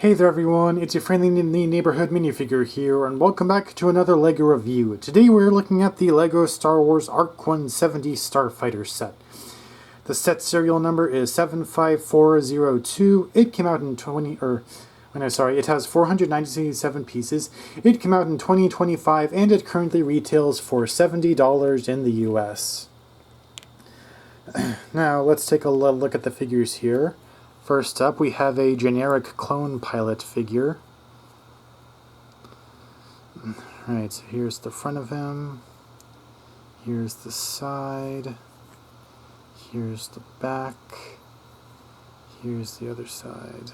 Hey there everyone, it's your friendly neighborhood minifigure here, and welcome back to another LEGO review. Today we're looking at the LEGO Star Wars arc-170 starfighter set. The set serial number is 75402. It came out in it has 497 pieces. It came out in 2025 and it currently retails for $70 in the US. Now let's take a look at the figures here. First up, we have a generic clone pilot figure. Alright, so here's the front of him. Here's the side. Here's the back. Here's the other side.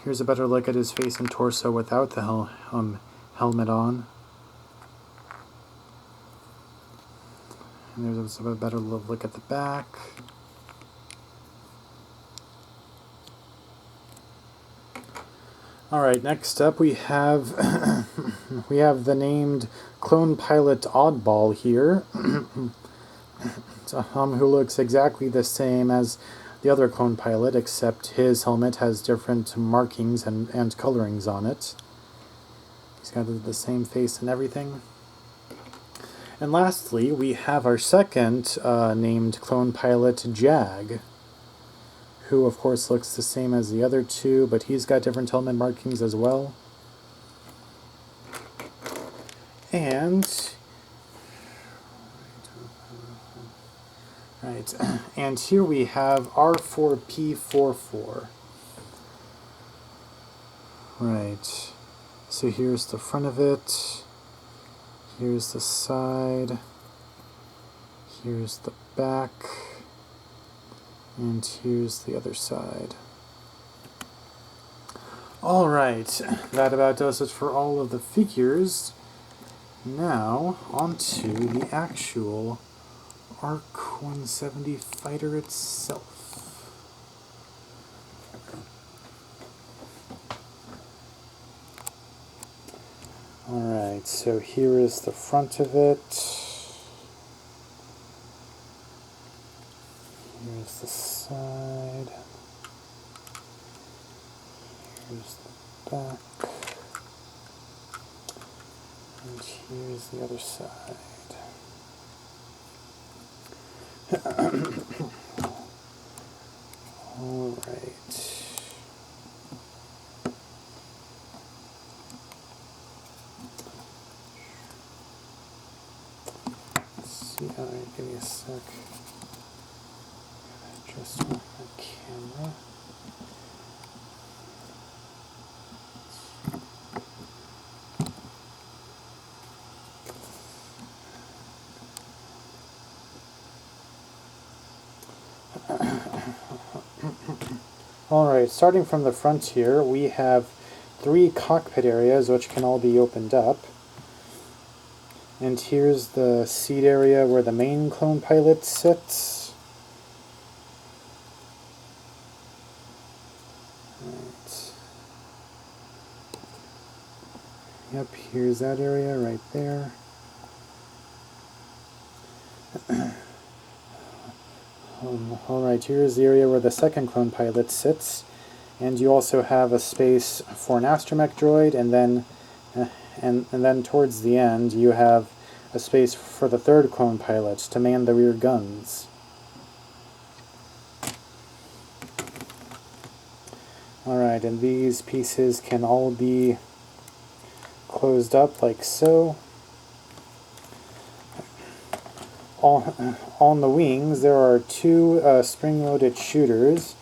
Here's a better look at his face and torso without the helmet on. And there's a better look at the back. Alright, next up we have the named clone pilot oddball here, who looks exactly the same as the other clone pilot, except his helmet has different markings and colorings on it. He's got the same face and everything. And lastly, we have our second named clone pilot, Jag, who of course looks the same as the other two, but he's got different helmet markings as well. And and here we have R4P44. Right. So here's the front of it. Here's the side. Here's the back. And here's the other side. Alright, that about does it for all of the figures. Now, onto the actual arc-170 fighter itself. Alright, so here is the front of it. Here's the side. Here's the back. And here's the other side. Alright. Let's see. Alright, give me a sec. Just on my camera. Alright, starting from the front here, we have 3 cockpit areas which can all be opened up. And here's the seat area where the main clone pilot sits. Right. Yep, here's that area right there. Alright, here's the area where the second clone pilot sits, and you also have a space for an astromech droid, and then towards the end you have a space for the third clone pilot to man the rear guns. Alright, and these pieces can all be closed up like so. On the wings, there are 2 spring-loaded shooters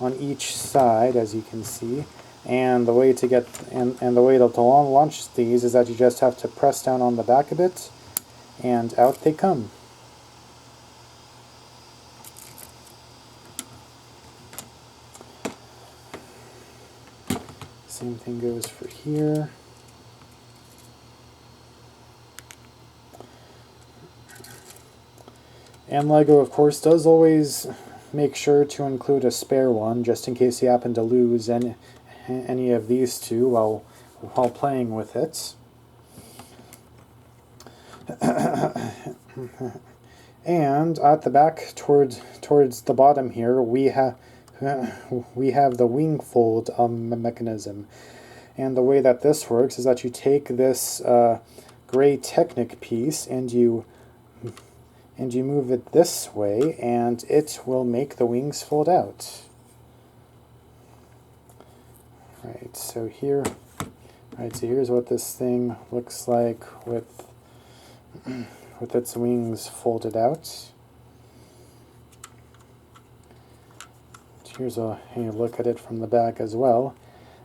on each side, as you can see. And the way to launch these is that you just have to press down on the back a bit, and out they come. Same thing goes for here. And LEGO, of course, does always make sure to include a spare one, just in case you happen to lose any of these two while playing with it. And at the back, towards the bottom here, we have we have the wing fold mechanism. And the way that this works is that you take this gray Technic piece and you move it this way, and it will make the wings fold out. Right, so here, right, so here's what this thing looks like with its wings folded out. Here's a look at it from the back as well.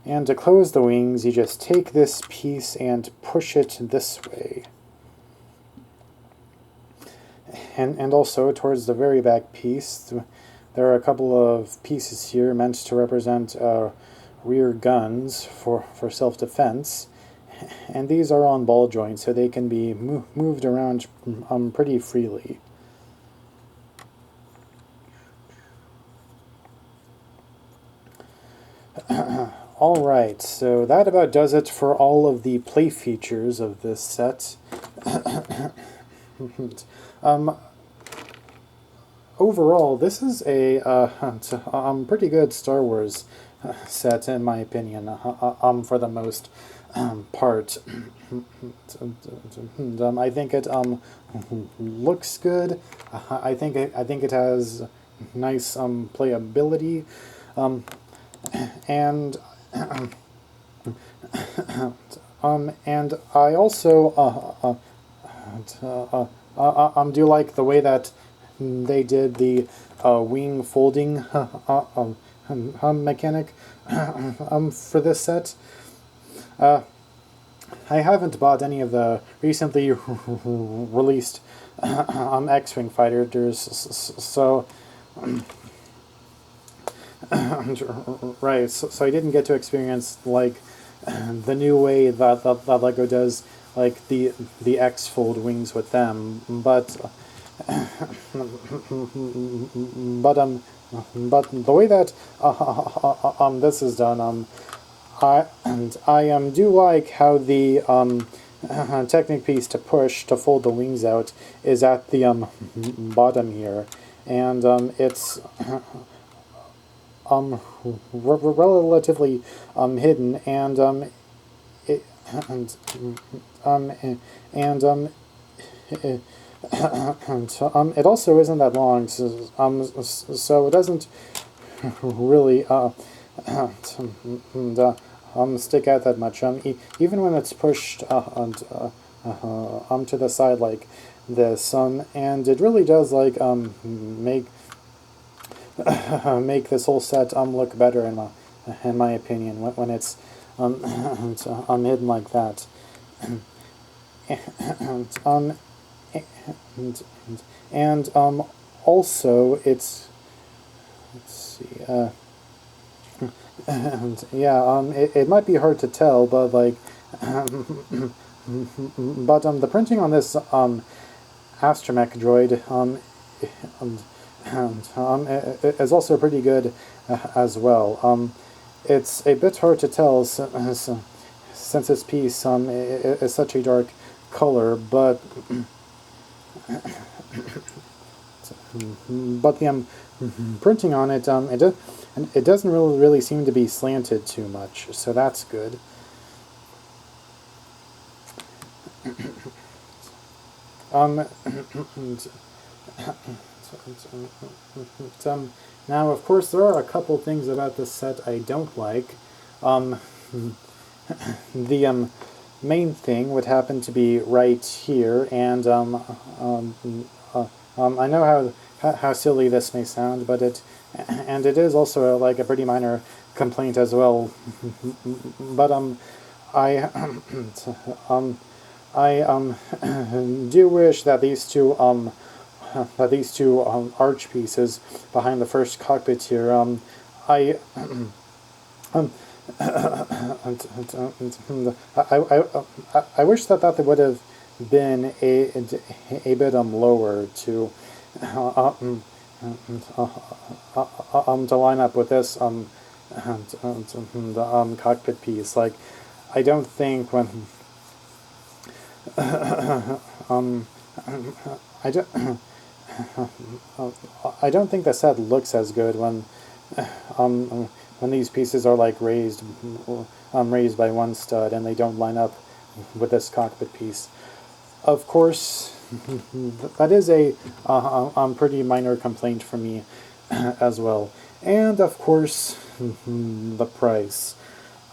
And to close the wings, you just take this piece and push it this way. And also, towards the very back piece, there are a couple of pieces here meant to represent rear guns for self-defense. And these are on ball joints, so they can be moved around pretty freely. Alright, so that about does it for all of the play features of this set. Overall, this is a pretty good Star Wars set, in my opinion, for the most part. I think it looks good. I think it has nice playability, and I also do like the way that they did the wing folding mechanic for this set. I haven't bought any of the recently released X-Wing fighters, so right, so I didn't get to experience like the new way that LEGO does like the X-fold wings with them, but the way that this is done, I do like how the Technic piece to push to fold the wings out is at the bottom here, and it's relatively hidden, and it also isn't that long, so it doesn't really stick out that much. Even when it's pushed to the side like this, and it really does like make this whole set look better in my opinion when it's hidden like that. And also it's, let's see, yeah, it might be hard to tell, but like but the printing on this astromech droid is also pretty good as well. It's a bit hard to tell since this piece is such a dark color, but the printing on it, it doesn't really seem to be slanted too much, so that's good. Now, of course, there are a couple things about this set I don't like. The main thing would happen to be right here, and I know how silly this may sound, but it is also like a pretty minor complaint as well. But I do wish that these two arch pieces behind the first cockpit here, I wish that would have been a bit lower to line up with this the cockpit piece. Like, I don't think when I don't think the set looks as good when when these pieces are like raised by one stud and they don't line up with this cockpit piece. Of course, that is a pretty minor complaint for me as well. And of course, the price.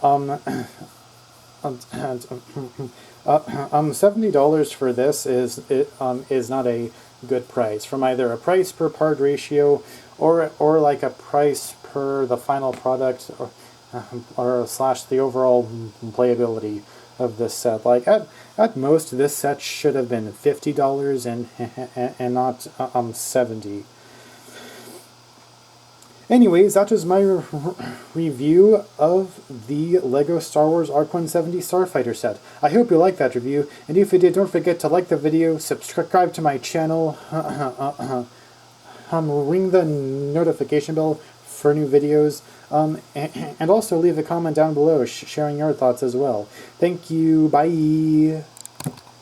$70 for this is not a good price from either a price per part ratio or like a price per the final product or slash the overall playability of this set. Like at most, this set should have been $50 and not 70. Anyways, that was my review of the LEGO Star Wars arc-170 Starfighter set. I hope you liked that review, and if you did, don't forget to like the video, subscribe to my channel, ring the notification bell for new videos, and also leave a comment down below sharing your thoughts as well. Thank you, bye!